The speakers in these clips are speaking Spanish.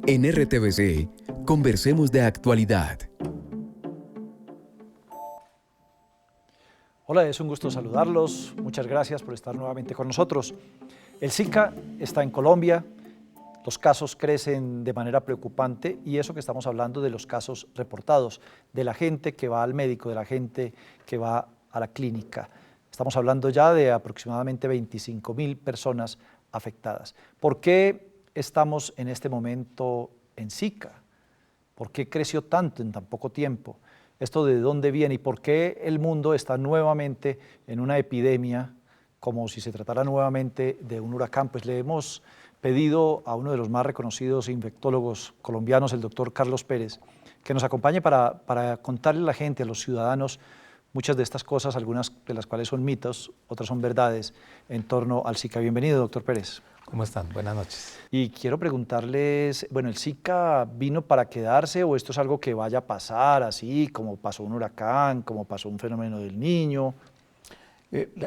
En RTVC, conversemos de actualidad. Hola, es un gusto saludarlos. Muchas gracias por estar nuevamente con nosotros. El Zika está en Colombia. Los casos crecen de manera preocupante y eso que estamos hablando de los casos reportados, de la gente que va al médico, de la gente que va a la clínica. Estamos hablando ya de aproximadamente 25.000 personas afectadas. ¿Por qué estamos en este momento en Zika? ¿Por qué creció tanto en tan poco tiempo? ¿Esto de dónde viene y por qué el mundo está nuevamente en una epidemia como si se tratara nuevamente de un huracán? Pues le hemos pedido a uno de los más reconocidos infectólogos colombianos, el doctor Carlos Pérez, que nos acompañe para contarle a la gente, a los ciudadanos, muchas de estas cosas, algunas de las cuales son mitos, otras son verdades, en torno al Zika. Bienvenido, doctor Pérez. ¿Cómo están? Buenas noches. Y quiero preguntarles, bueno, ¿el Zika vino para quedarse o esto es algo que vaya a pasar así, como pasó un huracán, como pasó un fenómeno del Niño?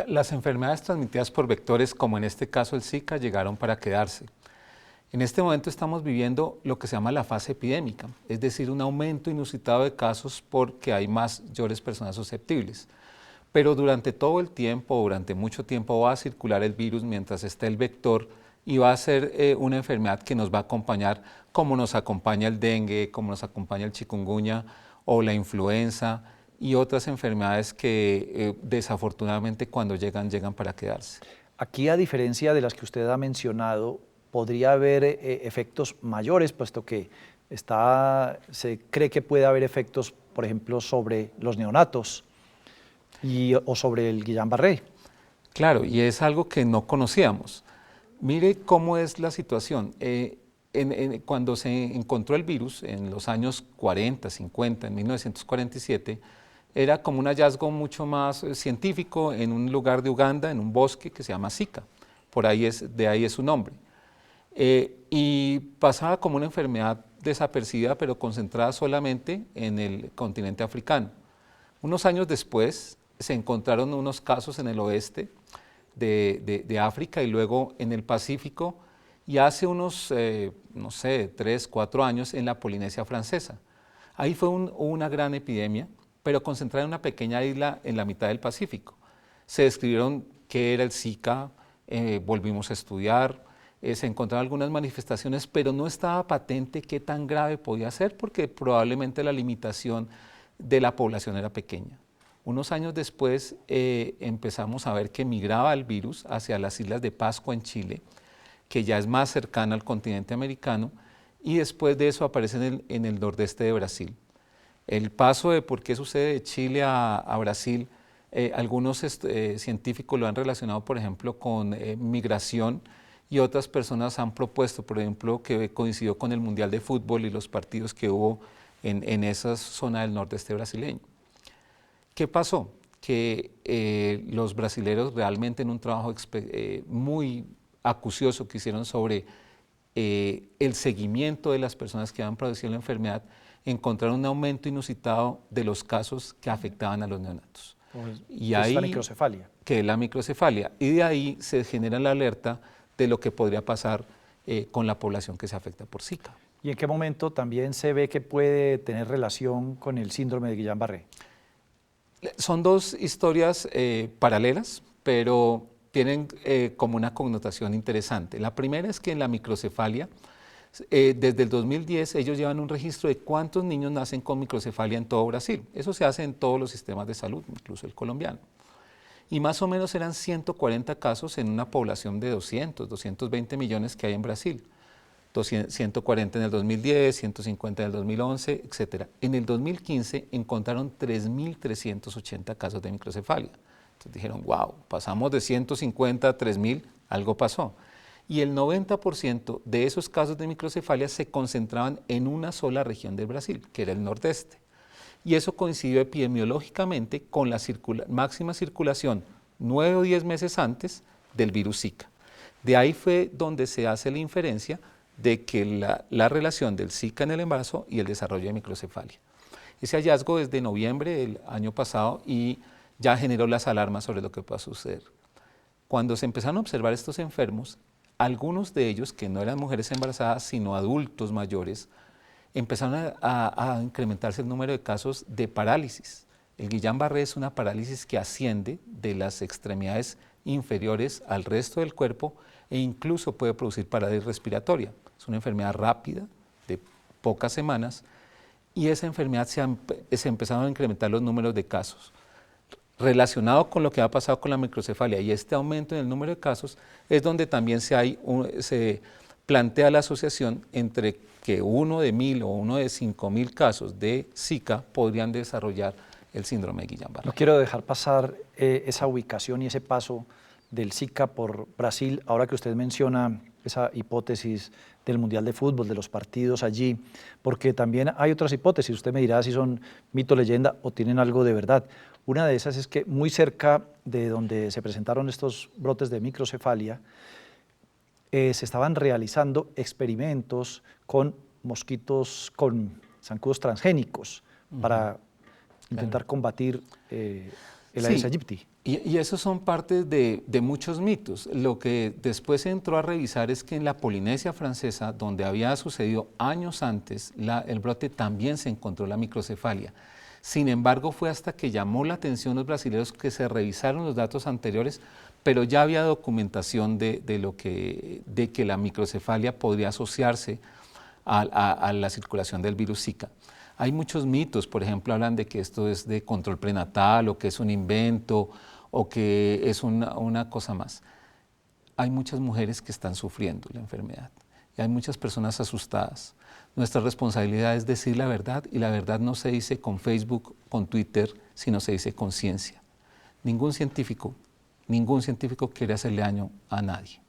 Las enfermedades transmitidas por vectores, como en este caso el Zika, llegaron para quedarse. En este momento estamos viviendo lo que se llama la fase epidémica, es decir, un aumento inusitado de casos porque hay mayores personas susceptibles. Pero durante todo el tiempo, durante mucho tiempo, va a circular el virus mientras esté el vector y va a ser una enfermedad que nos va a acompañar como nos acompaña el dengue, como nos acompaña el chikungunya o la influenza y otras enfermedades que desafortunadamente cuando llegan para quedarse. Aquí, a diferencia de las que usted ha mencionado, podría haber efectos mayores, puesto que se cree que puede haber efectos, por ejemplo, sobre los neonatos o sobre el Guillain-Barré. Claro, y es algo que no conocíamos. Mire cómo es la situación. Cuando se encontró el virus en los años 40, 50, en 1947, era como un hallazgo mucho más científico en un lugar de Uganda, en un bosque que se llama Zika. De ahí es su nombre. Y pasaba como una enfermedad desapercibida, pero concentrada solamente en el continente africano. Unos años después se encontraron unos casos en el oeste de África y luego en el Pacífico y hace unos, no sé, 3, 4 años en la Polinesia Francesa. Ahí fue una gran epidemia, pero concentrada en una pequeña isla en la mitad del Pacífico. Se describieron qué era el Zika, volvimos a estudiar, se encontraron algunas manifestaciones, pero no estaba patente qué tan grave podía ser porque probablemente la limitación de la población era pequeña. Unos años después empezamos a ver que migraba el virus hacia las islas de Pascua en Chile, que ya es más cercana al continente americano, y después de eso aparece en el nordeste de Brasil. El paso de por qué sucede de Chile a Brasil, algunos científicos lo han relacionado, por ejemplo, con migración, y otras personas han propuesto, por ejemplo, que coincidió con el Mundial de Fútbol y los partidos que hubo en esa zona del nordeste brasileño. ¿Qué pasó? Que los brasileños realmente en un trabajo muy acucioso que hicieron sobre el seguimiento de las personas que habían padecido la enfermedad, encontraron un aumento inusitado de los casos que afectaban a los neonatos. Y ahí, es la microcefalia. Que es la microcefalia. Y de ahí se genera la alerta de lo que podría pasar con la población que se afecta por Zika. ¿Y en qué momento también se ve que puede tener relación con el síndrome de Guillain-Barré? Son dos historias paralelas, pero tienen como una connotación interesante. La primera es que en la microcefalia, desde el 2010, ellos llevan un registro de cuántos niños nacen con microcefalia en todo Brasil. Eso se hace en todos los sistemas de salud, incluso el colombiano. Y más o menos eran 140 casos en una población de 220 millones que hay en Brasil. 140 en el 2010, 150 en el 2011, etc. En el 2015 encontraron 3.380 casos de microcefalia. Entonces dijeron, wow, pasamos de 150 a 3.000, algo pasó. Y el 90% de esos casos de microcefalia se concentraban en una sola región del Brasil, que era el nordeste. Y eso coincidió epidemiológicamente con la máxima circulación 9 o 10 meses antes del virus Zika. De ahí fue donde se hace la inferencia de que la relación del Zika en el embarazo y el desarrollo de microcefalia. Ese hallazgo es de noviembre del año pasado y ya generó las alarmas sobre lo que pueda suceder. Cuando se empezaron a observar estos enfermos, algunos de ellos, que no eran mujeres embarazadas, sino adultos mayores, empezaron a incrementarse el número de casos de parálisis. El Guillain-Barré es una parálisis que asciende de las extremidades inferiores al resto del cuerpo e incluso puede producir parálisis respiratoria. Es una enfermedad rápida, de pocas semanas, y esa enfermedad se empezaron a incrementar los números de casos. Relacionado con lo que ha pasado con la microcefalia y este aumento en el número de casos, es donde también se plantea la asociación entre que uno de 1000 o uno de 5000 casos de Zika podrían desarrollar el síndrome de Guillain-Barré. No quiero dejar pasar esa ubicación y ese paso del Zika por Brasil, ahora que usted menciona esa hipótesis del Mundial de Fútbol, de los partidos allí, porque también hay otras hipótesis, usted me dirá si son mito, leyenda o tienen algo de verdad. Una de esas es que muy cerca de donde se presentaron estos brotes de microcefalia, se estaban realizando experimentos con mosquitos con zancudos transgénicos para intentar combatir el Aedes aegypti. Y esos son parte de muchos mitos. Lo que después se entró a revisar es que en la Polinesia francesa, donde había sucedido años antes el brote, también se encontró la microcefalia. Sin embargo, fue hasta que llamó la atención los brasileños que se revisaron los datos anteriores, pero ya había documentación de que la microcefalia podría asociarse a la circulación del virus Zika. Hay muchos mitos, por ejemplo, hablan de que esto es de control prenatal o que es un invento o que es una cosa más. Hay muchas mujeres que están sufriendo la enfermedad y hay muchas personas asustadas. Nuestra responsabilidad es decir la verdad y la verdad no se dice con Facebook, con Twitter, sino se dice con ciencia. Ningún científico quiere hacerle daño a nadie.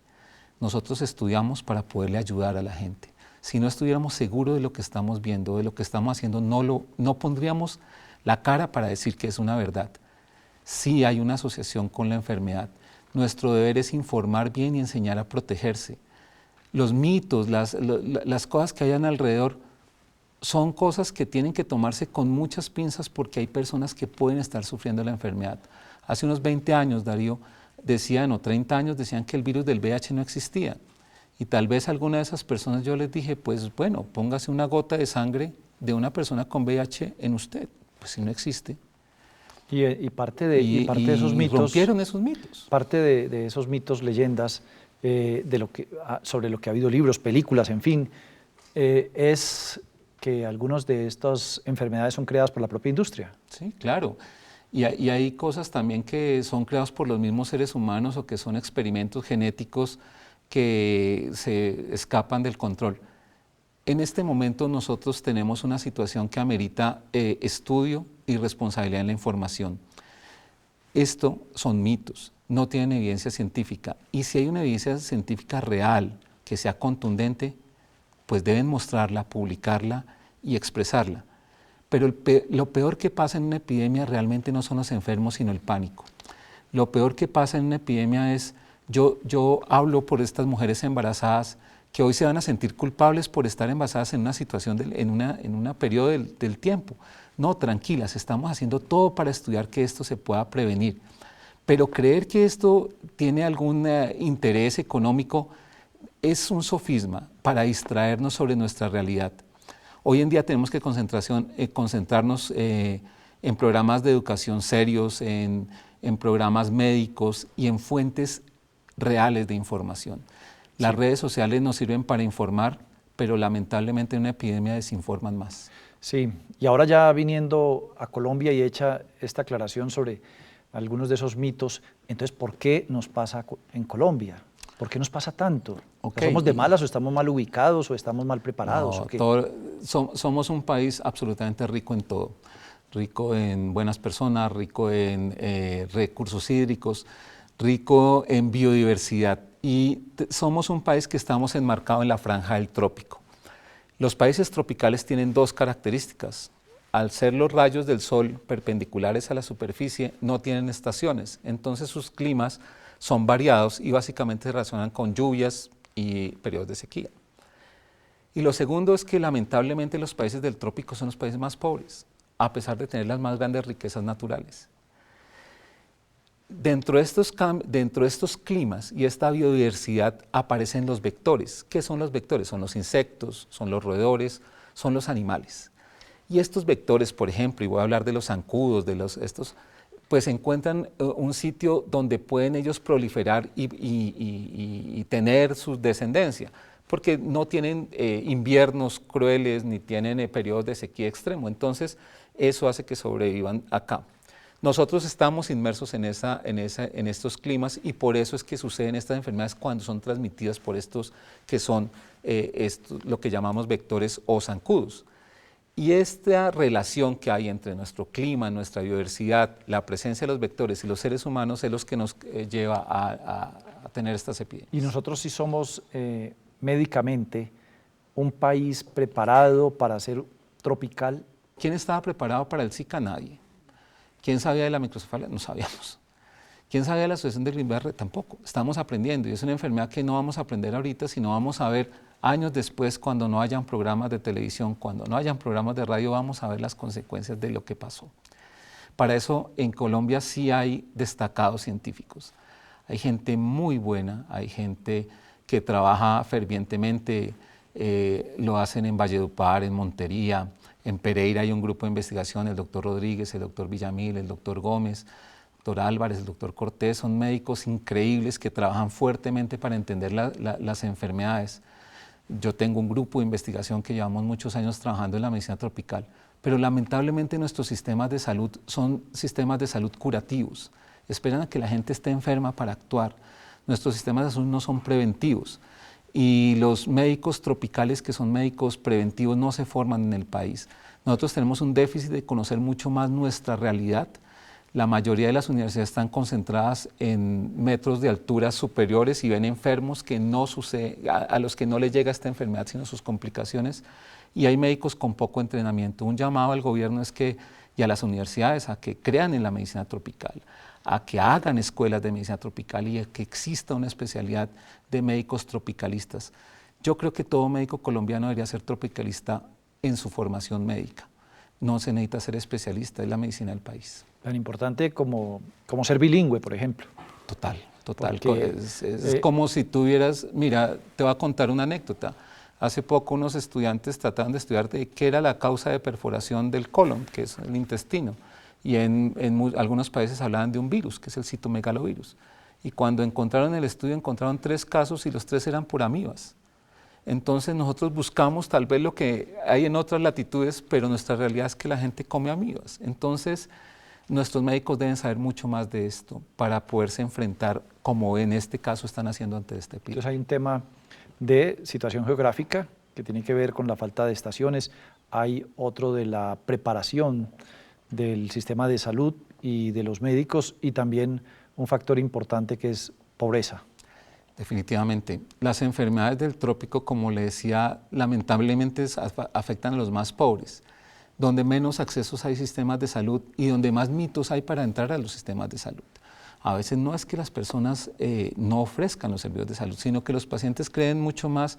Nosotros estudiamos para poderle ayudar a la gente. Si no estuviéramos seguros de lo que estamos viendo, de lo que estamos haciendo, no pondríamos la cara para decir que es una verdad. Sí hay una asociación con la enfermedad. Nuestro deber es informar bien y enseñar a protegerse. Los mitos, las cosas que hayan alrededor, son cosas que tienen que tomarse con muchas pinzas porque hay personas que pueden estar sufriendo la enfermedad. Hace unos 20 años, Darío, o 30 años, decían que el virus del VIH no existía. Y tal vez alguna de esas personas yo les dije, pues bueno, póngase una gota de sangre de una persona con VIH en usted, pues si no existe. Y parte de esos mitos. Rompieron esos mitos. Parte de esos mitos, leyendas, sobre lo que ha habido libros, películas, en fin, es que algunas de estas enfermedades son creadas por la propia industria. Sí, claro. Y hay cosas también que son creadas por los mismos seres humanos o que son experimentos genéticos que se escapan del control. En este momento nosotros tenemos una situación que amerita estudio y responsabilidad en la información. Esto son mitos, no tienen evidencia científica. Y si hay una evidencia científica real, que sea contundente, pues deben mostrarla, publicarla y expresarla. Pero lo peor que pasa en una epidemia realmente no son los enfermos, sino el pánico. Lo peor que pasa en una epidemia es, yo hablo por estas mujeres embarazadas que hoy se van a sentir culpables por estar embarazadas en una situación, en un periodo del tiempo. No, tranquilas, estamos haciendo todo para estudiar que esto se pueda prevenir. Pero creer que esto tiene algún interés económico es un sofisma para distraernos sobre nuestra realidad. Hoy en día tenemos que concentrarnos en programas de educación serios, en programas médicos y en fuentes reales de información. Las redes sociales nos sirven para informar, pero lamentablemente en una epidemia desinforman más. Sí, y ahora ya viniendo a Colombia y hecha esta aclaración sobre algunos de esos mitos, entonces, ¿por qué nos pasa en Colombia? ¿Por qué nos pasa tanto? Okay. ¿Somos de malas o estamos mal ubicados o estamos mal preparados? No, somos un país absolutamente rico en todo. Rico en buenas personas, rico en recursos hídricos, rico en biodiversidad. Y somos un país que estamos enmarcado en la franja del trópico. Los países tropicales tienen dos características. Al ser los rayos del sol perpendiculares a la superficie, no tienen estaciones. Entonces sus climas son variados y básicamente se relacionan con lluvias y periodos de sequía. Y lo segundo es que lamentablemente los países del trópico son los países más pobres, a pesar de tener las más grandes riquezas naturales. dentro de estos climas y esta biodiversidad aparecen los vectores. ¿Qué son los vectores? Son los insectos, son los roedores, son los animales. Y estos vectores, por ejemplo, y voy a hablar de los zancudos, pues encuentran un sitio donde pueden ellos proliferar y tener su descendencia, porque no tienen inviernos crueles ni tienen periodos de sequía extremo. Entonces, eso hace que sobrevivan acá. Nosotros estamos inmersos en estos climas y por eso es que suceden estas enfermedades cuando son transmitidas por estos que son lo que llamamos vectores o zancudos. Y esta relación que hay entre nuestro clima, nuestra biodiversidad, la presencia de los vectores y los seres humanos es lo que nos lleva a tener estas epidemias. Y nosotros sí somos médicamente un país preparado para ser tropical. ¿Quién estaba preparado para el Zika? Nadie. ¿Quién sabía de la microcefalia? No sabíamos. ¿Quién sabía de la asociación de Guillain-Barré? Tampoco. Estamos aprendiendo y es una enfermedad que no vamos a aprender ahorita, sino vamos a ver años después cuando no hayan programas de televisión, cuando no hayan programas de radio, vamos a ver las consecuencias de lo que pasó. Para eso en Colombia sí hay destacados científicos. Hay gente muy buena, hay gente que trabaja fervientemente, lo hacen en Valledupar, en Montería, en Pereira hay un grupo de investigación, el doctor Rodríguez, el doctor Villamil, el doctor Gómez, el doctor Álvarez, el doctor Cortés, son médicos increíbles que trabajan fuertemente para entender las enfermedades. Yo tengo un grupo de investigación que llevamos muchos años trabajando en la medicina tropical, pero lamentablemente nuestros sistemas de salud son sistemas de salud curativos, esperan a que la gente esté enferma para actuar. Nuestros sistemas de salud no son preventivos. Y los médicos tropicales, que son médicos preventivos, no se forman en el país. Nosotros tenemos un déficit de conocer mucho más nuestra realidad. La mayoría de las universidades están concentradas en metros de altura superiores y ven enfermos que no sucede, a los que no les llega esta enfermedad, sino sus complicaciones. Y hay médicos con poco entrenamiento. Un llamado al gobierno y a las universidades a que crean en la medicina tropical, a que hagan escuelas de medicina tropical y a que exista una especialidad de médicos tropicalistas. Yo creo que todo médico colombiano debería ser tropicalista en su formación médica. No se necesita ser especialista, es la medicina del país. Tan importante como ser bilingüe, por ejemplo. Total. Porque, es como si tuvieras, mira, te voy a contar una anécdota. Hace poco unos estudiantes trataban de estudiar de qué era la causa de perforación del colon, que es el intestino. Y en algunos países hablaban de un virus, que es el citomegalovirus. Y cuando encontraron el estudio, encontraron 3 casos y los 3 eran por amibas. Entonces nosotros buscamos tal vez lo que hay en otras latitudes, pero nuestra realidad es que la gente come amibas. Entonces nuestros médicos deben saber mucho más de esto para poderse enfrentar, como en este caso están haciendo ante este epidemia. Entonces hay un tema de situación geográfica que tiene que ver con la falta de estaciones. Hay otro de la preparación del sistema de salud y de los médicos, y también un factor importante que es pobreza. Definitivamente. Las enfermedades del trópico, como le decía, lamentablemente afectan a los más pobres, donde menos accesos hay a sistemas de salud y donde más mitos hay para entrar a los sistemas de salud. A veces no es que las personas no ofrezcan los servicios de salud, sino que los pacientes creen mucho más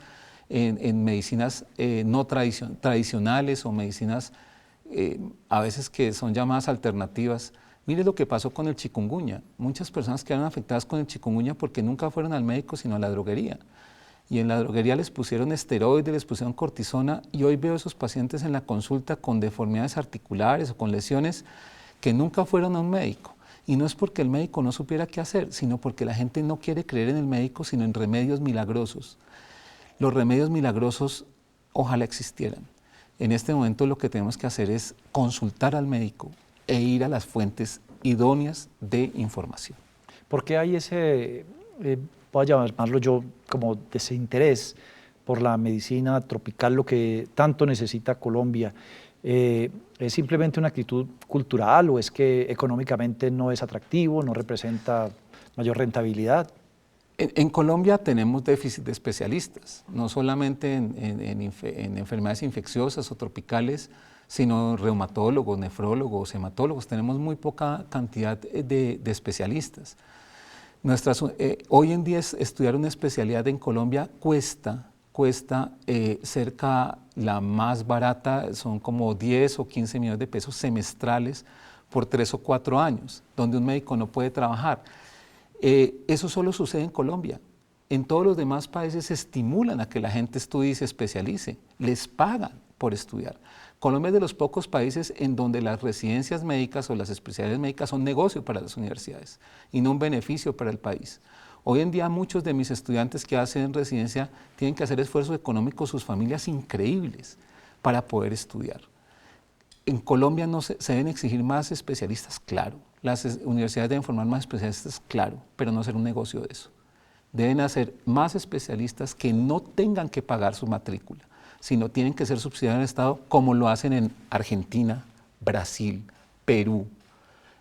en medicinas no tradicionales o medicinas a veces que son llamadas alternativas. Mire lo que pasó con el chikungunya. Muchas personas quedaron afectadas con el chikungunya porque nunca fueron al médico, sino a la droguería. Y en la droguería les pusieron esteroides, les pusieron cortisona, y hoy veo a esos pacientes en la consulta con deformidades articulares o con lesiones que nunca fueron a un médico. Y no es porque el médico no supiera qué hacer, sino porque la gente no quiere creer en el médico, sino en remedios milagrosos. Los remedios milagrosos ojalá existieran. En este momento lo que tenemos que hacer es consultar al médico e ir a las fuentes idóneas de información. ¿Por qué hay ese, voy a llamarlo yo, como desinterés por la medicina tropical, lo que tanto necesita Colombia? ¿Es simplemente una actitud cultural o es que económicamente no es atractivo, no representa mayor rentabilidad? En Colombia tenemos déficit de especialistas, no solamente en enfermedades infecciosas o tropicales, sino reumatólogos, nefrólogos, hematólogos. Tenemos muy poca cantidad de especialistas. Hoy en día estudiar una especialidad en Colombia cuesta cerca, la más barata son como 10 o 15 millones de pesos semestrales por 3 o 4 años, donde un médico no puede trabajar. Eso solo sucede en Colombia. En todos los demás países se estimulan a que la gente estudie y se especialice, les pagan por estudiar. Colombia es de los pocos países en donde las residencias médicas o las especialidades médicas son negocio para las universidades y no un beneficio para el país. Hoy en día muchos de mis estudiantes que hacen residencia tienen que hacer esfuerzos económicos, sus familias increíbles, para poder estudiar. En Colombia no se deben exigir más especialistas, claro. Las universidades deben formar más especialistas, claro, pero no hacer un negocio de eso. Deben hacer más especialistas que no tengan que pagar su matrícula, sino tienen que ser subsidiados en el Estado, como lo hacen en Argentina, Brasil, Perú,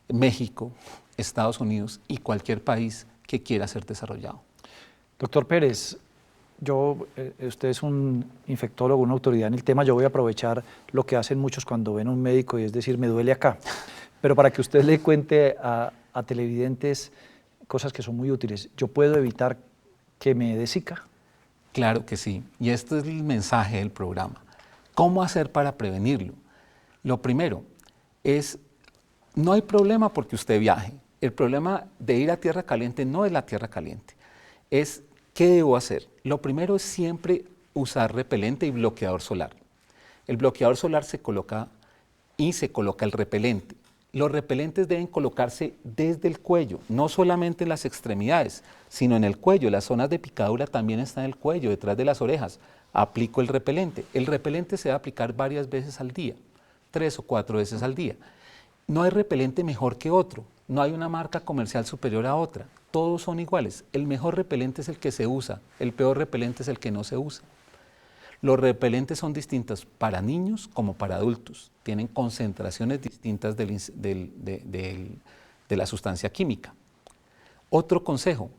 México, Estados Unidos y cualquier país que quiera ser desarrollado. Doctor Pérez, usted es un infectólogo, una autoridad en el tema. Yo voy a aprovechar lo que hacen muchos cuando ven a un médico y es decir, me duele acá. Pero para que usted le cuente a televidentes cosas que son muy útiles, ¿yo puedo evitar que me dé Zika? Claro que sí, y este es el mensaje del programa. ¿Cómo hacer para prevenirlo? Lo primero es, no hay problema porque usted viaje. El problema de ir a tierra caliente no es la tierra caliente, es qué debo hacer. Lo primero es siempre usar repelente y bloqueador solar. El bloqueador solar se coloca el repelente. Los repelentes deben colocarse desde el cuello, no solamente en las extremidades, sino en el cuello. Las zonas de picadura también están en el cuello, detrás de las orejas. Aplico el repelente. El repelente se debe aplicar varias veces al día, 3 o 4 veces al día. No hay repelente mejor que otro, no hay una marca comercial superior a otra, todos son iguales. El mejor repelente es el que se usa, el peor repelente es el que no se usa. Los repelentes son distintos para niños como para adultos, tienen concentraciones distintas de la sustancia química. Otro consejo,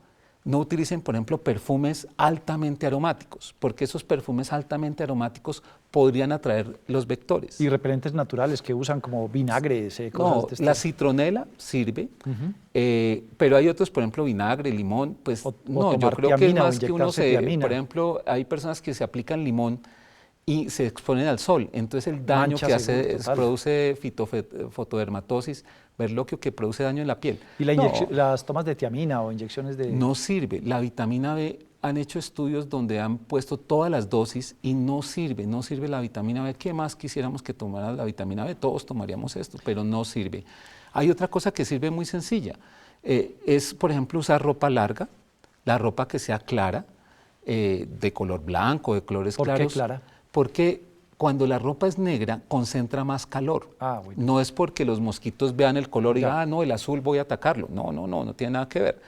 no utilicen, por ejemplo, perfumes altamente aromáticos, porque esos perfumes altamente aromáticos podrían atraer los vectores. Y repelentes naturales que usan como vinagres, cosas No, de este la estilo. citronela sirve, pero hay otros, por ejemplo, vinagre, limón, pues O no, yo tomar creo que es tiamina o más que uno inyectarse tiamina. por ejemplo, hay personas que se aplican limón y se exponen al sol, entonces el daño Mancha, que hace seguro, total. produce fotodermatosis, verloquio que produce daño en la piel. Y las tomas de tiamina o inyecciones de... No sirve. La vitamina B, han hecho estudios donde han puesto todas las dosis y no sirve la vitamina B. ¿Qué más quisiéramos que tomara la vitamina B? Todos tomaríamos esto, pero no sirve. Hay otra cosa que sirve muy sencilla, es por ejemplo usar ropa larga, la ropa que sea clara, de color blanco, de colores claros. ¿Por qué clara? Porque cuando la ropa es negra, concentra más calor. Ah, bueno. No es porque los mosquitos vean el color y Ya. no, el azul voy a atacarlo. No tiene nada que ver.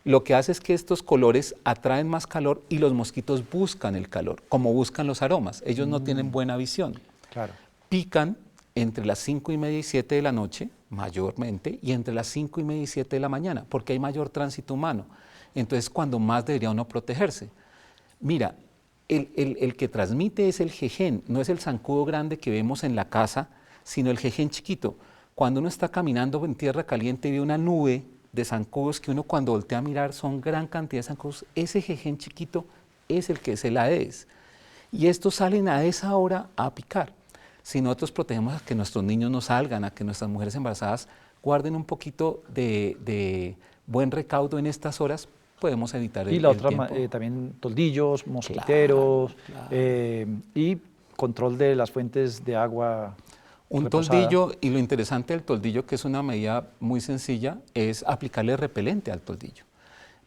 Lo que hace es que estos colores atraen más calor y los mosquitos buscan el calor, como buscan los aromas. Ellos no tienen buena visión. Claro. Pican entre las 5:30 y 7 de la noche, mayormente, y entre las 5:30 y 7 de la mañana, porque hay mayor tránsito humano. Entonces, cuando más debería uno protegerse. Mira, el que transmite es el jején, no es el zancudo grande que vemos en la casa, sino el jején chiquito. Cuando uno está caminando en tierra caliente y ve una nube de zancudos que uno cuando voltea a mirar son gran cantidad de zancudos, ese jején chiquito es el que es el Aedes. Y estos salen a esa hora a picar. Si nosotros protegemos a que nuestros niños no salgan, a que nuestras mujeres embarazadas guarden un poquito de buen recaudo en estas horas, podemos evitar Y la otra, también toldillos, mosquiteros, y control de las fuentes de agua. Un reposada. toldillo, y lo interesante del toldillo, que es una medida muy sencilla, es aplicarle repelente al toldillo.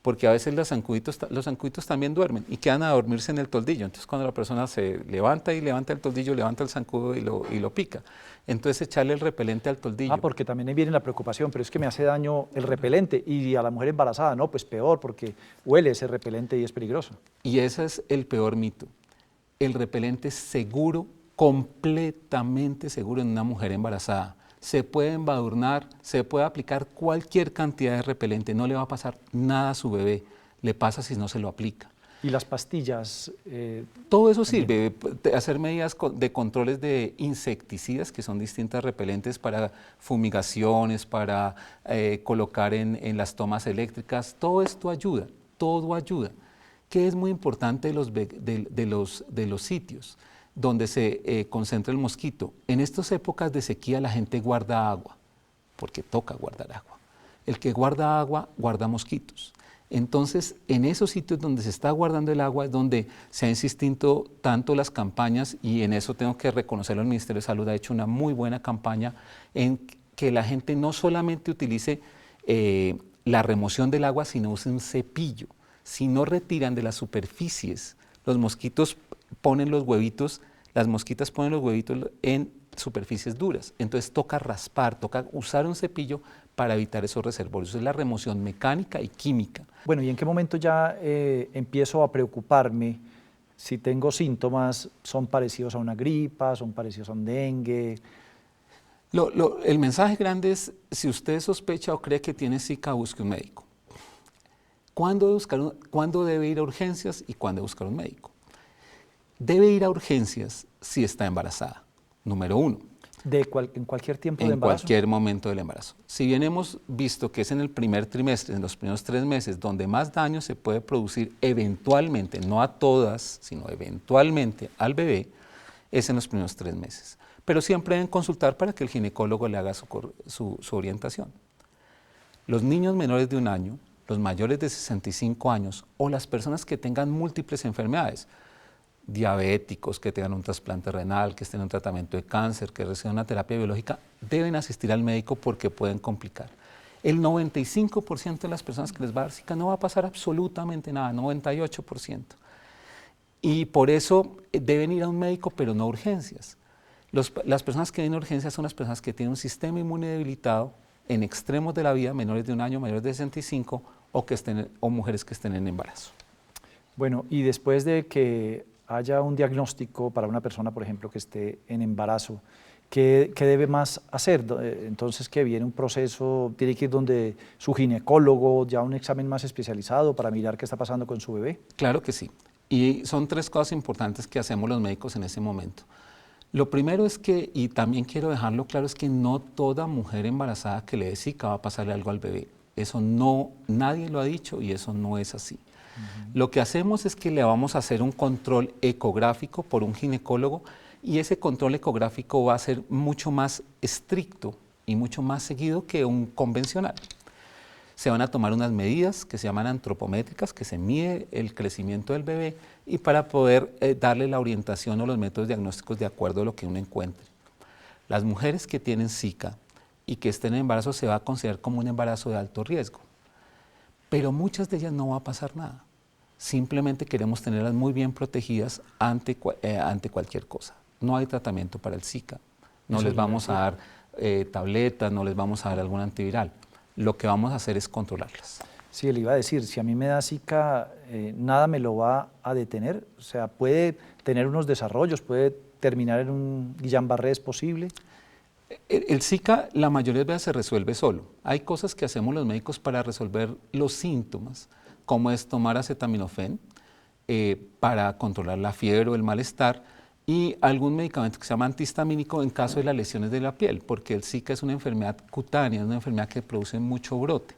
Porque a veces los zancuditos también duermen y quedan a dormirse en el toldillo. Entonces cuando la persona se levanta y levanta el toldillo, levanta el zancudo y lo pica. Entonces echarle el repelente al toldillo. Ah, porque también ahí viene la preocupación, pero es que me hace daño el repelente y a la mujer embarazada, no, pues peor porque huele ese repelente y es peligroso. Y ese es el peor mito. El repelente es seguro, completamente seguro en una mujer embarazada. Se puede embadurnar, se puede aplicar cualquier cantidad de repelente, no le va a pasar nada a su bebé, le pasa si no se lo aplica. ¿Y las pastillas? Todo eso sirve, hacer medidas de controles de insecticidas, que son distintas repelentes para fumigaciones, para colocar en las tomas eléctricas, todo esto ayuda, todo ayuda. ¿Qué es muy importante de los sitios donde se concentra el mosquito? En estas épocas de sequía la gente guarda agua, porque toca guardar agua. El que guarda agua, guarda mosquitos. Entonces, en esos sitios donde se está guardando el agua es donde se ha insistido tanto las campañas, y en eso tengo que reconocerlo, el Ministerio de Salud ha hecho una muy buena campaña en que la gente no solamente utilice la remoción del agua, sino use un cepillo. Si no retiran de las superficies, los mosquitos ponen los huevitos, las mosquitas ponen los huevitos en superficies duras. Entonces toca raspar, toca usar un cepillo para evitar esos reservorios. Es la remoción mecánica y química. Bueno, ¿y en qué momento ya empiezo a preocuparme si tengo síntomas? ¿Son parecidos a una gripa? ¿Son parecidos a un dengue? El mensaje grande es, si usted sospecha o cree que tiene Zika, busque un médico. ¿Cuándo debe ir a urgencias y cuándo buscar un médico? Debe ir a urgencias si está embarazada, número 1. ¿En cualquier tiempo de embarazo? En cualquier momento del embarazo. Si bien hemos visto que es en el primer trimestre, en los primeros 3 meses, donde más daño se puede producir eventualmente, no a todas, sino eventualmente al bebé, es en los primeros 3 meses. Pero siempre deben consultar para que el ginecólogo le haga su orientación. Los niños menores de 1 año, los mayores de 65 años o las personas que tengan múltiples enfermedades, diabéticos, que tengan un trasplante renal, que estén en un tratamiento de cáncer, que reciban una terapia biológica, deben asistir al médico porque pueden complicar. El 95% de las personas que les va a dar Zika no va a pasar absolutamente nada, 98%. Y por eso deben ir a un médico, pero no a urgencias. Las personas que vienen a urgencias son las personas que tienen un sistema inmune debilitado en extremos de la vida, menores de 1 año, mayores de 65, o mujeres que estén en embarazo. Bueno, y después de que haya un diagnóstico para una persona, por ejemplo, que esté en embarazo, ¿qué debe más hacer? Entonces, ¿qué viene un proceso? ¿Tiene que ir donde su ginecólogo, ya un examen más especializado para mirar qué está pasando con su bebé? Claro que sí. Y son 3 cosas importantes que hacemos los médicos en ese momento. Lo primero es que, y también quiero dejarlo claro, es que no toda mujer embarazada que le dé Zika va a pasarle algo al bebé. Eso no, nadie lo ha dicho y eso no es así. Lo que hacemos es que le vamos a hacer un control ecográfico por un ginecólogo, y ese control ecográfico va a ser mucho más estricto y mucho más seguido que un convencional. Se van a tomar unas medidas que se llaman antropométricas, que se mide el crecimiento del bebé, y para poder darle la orientación o los métodos diagnósticos de acuerdo a lo que uno encuentre. Las mujeres que tienen Zika y que estén en embarazo se va a considerar como un embarazo de alto riesgo, pero muchas de ellas no va a pasar nada. Simplemente queremos tenerlas muy bien protegidas ante cualquier cosa. No hay tratamiento para el Zika, no les vamos a dar tabletas, no les vamos a dar algún antiviral. Lo que vamos a hacer es controlarlas. Sí, le iba a decir, si a mí me da Zika, nada me lo va a detener. O sea, puede tener unos desarrollos, puede terminar en un Guillain-Barré, ¿es posible? El Zika la mayoría de veces se resuelve solo. Hay cosas que hacemos los médicos para resolver los síntomas, como es tomar acetaminofén para controlar la fiebre o el malestar, y algún medicamento que se llama antihistamínico en caso de las lesiones de la piel, porque el Zika es una enfermedad cutánea, es una enfermedad que produce mucho brote.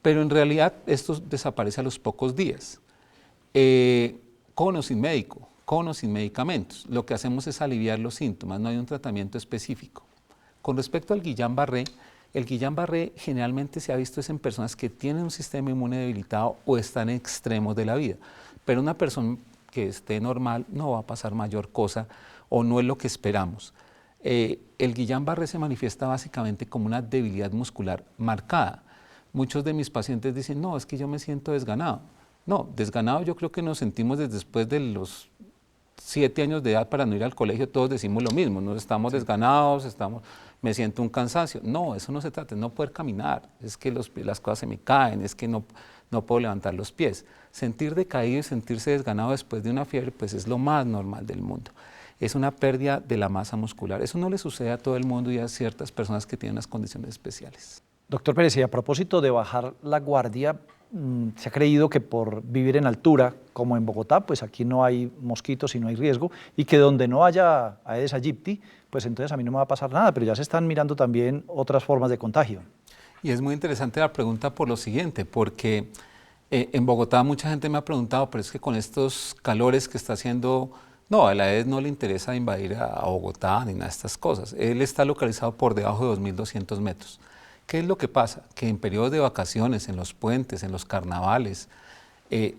Pero en realidad esto desaparece a los pocos días, con o sin médico, con o sin medicamentos. Lo que hacemos es aliviar los síntomas, no hay un tratamiento específico. Con respecto al Guillain-Barré, el Guillain-Barré generalmente se ha visto en personas que tienen un sistema inmune debilitado o están en extremos de la vida, pero una persona que esté normal no va a pasar mayor cosa o no es lo que esperamos. El Guillain-Barré se manifiesta básicamente como una debilidad muscular marcada. Muchos de mis pacientes dicen, no, es que yo me siento desganado. No, desganado yo creo que nos sentimos desde después de los 7 años de edad para no ir al colegio, todos decimos lo mismo, no estamos desganados, me siento un cansancio. No, eso no se trata, es no poder caminar, es que las cosas se me caen, es que no puedo levantar los pies. Sentir decaído y sentirse desganado después de una fiebre, pues es lo más normal del mundo. Es una pérdida de la masa muscular. Eso no le sucede a todo el mundo y a ciertas personas que tienen unas condiciones especiales. Doctor Pérez, y a propósito de bajar la guardia, se ha creído que por vivir en altura, como en Bogotá, pues aquí no hay mosquitos y no hay riesgo, y que donde no haya Aedes aegypti, pues entonces a mí no me va a pasar nada, pero ya se están mirando también otras formas de contagio. Y es muy interesante la pregunta por lo siguiente, porque en Bogotá mucha gente me ha preguntado, pero es que con estos calores que está haciendo No, a la ES no le interesa invadir a Bogotá ni nada de estas cosas. Él está localizado por debajo de 2.200 metros. ¿Qué es lo que pasa? Que en periodos de vacaciones, en los puentes, en los carnavales,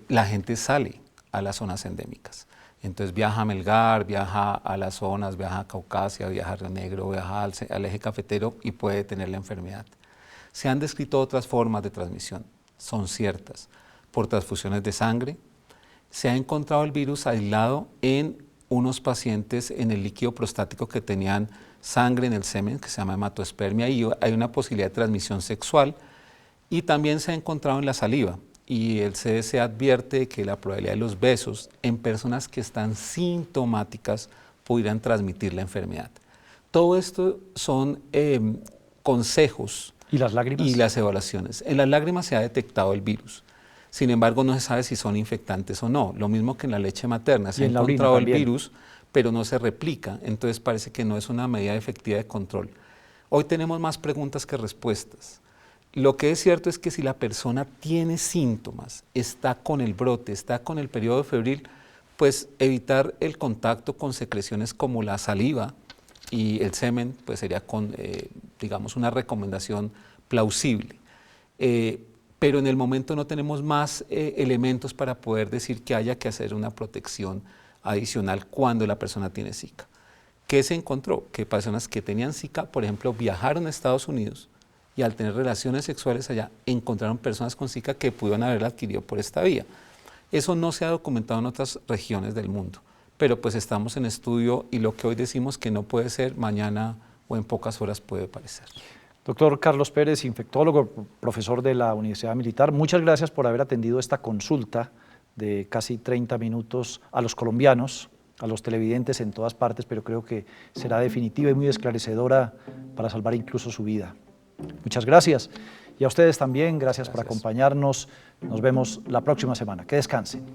la gente sale a las zonas endémicas. Entonces viaja a Melgar, viaja a las zonas, viaja a Caucasia, viaja a Río Negro, viaja al eje cafetero y puede tener la enfermedad. Se han descrito otras formas de transmisión, son ciertas, por transfusiones de sangre. Se ha encontrado el virus aislado en unos pacientes en el líquido prostático que tenían sangre en el semen, que se llama hematoespermia, y hay una posibilidad de transmisión sexual, y también se ha encontrado en la saliva, y el CDC advierte que la probabilidad de los besos en personas que están sintomáticas pudieran transmitir la enfermedad. Todo esto son consejos. ¿Y las lágrimas? Y las evaluaciones. En las lágrimas se ha detectado el virus. Sin embargo, no se sabe si son infectantes o no. Lo mismo que en la leche materna. Se ha encontrado el virus, pero no se replica. Entonces parece que no es una medida efectiva de control. Hoy tenemos más preguntas que respuestas. Lo que es cierto es que si la persona tiene síntomas, está con el brote, está con el periodo febril, pues evitar el contacto con secreciones como la saliva y el semen, pues sería digamos, una recomendación plausible. Pero en el momento no tenemos más elementos para poder decir que haya que hacer una protección adicional cuando la persona tiene Zika. ¿Qué se encontró? Que personas que tenían Zika, por ejemplo, viajaron a Estados Unidos y al tener relaciones sexuales allá encontraron personas con Zika que pudieron haberla adquirido por esta vía. Eso no se ha documentado en otras regiones del mundo, pero pues estamos en estudio y lo que hoy decimos que no puede ser, mañana o en pocas horas puede parecer. Doctor Carlos Pérez, infectólogo, profesor de la Universidad Militar, muchas gracias por haber atendido esta consulta de casi 30 minutos a los colombianos, a los televidentes en todas partes, pero creo que será definitiva y muy esclarecedora para salvar incluso su vida. Muchas gracias. Y a ustedes también, gracias por acompañarnos. Nos vemos la próxima semana. Que descansen.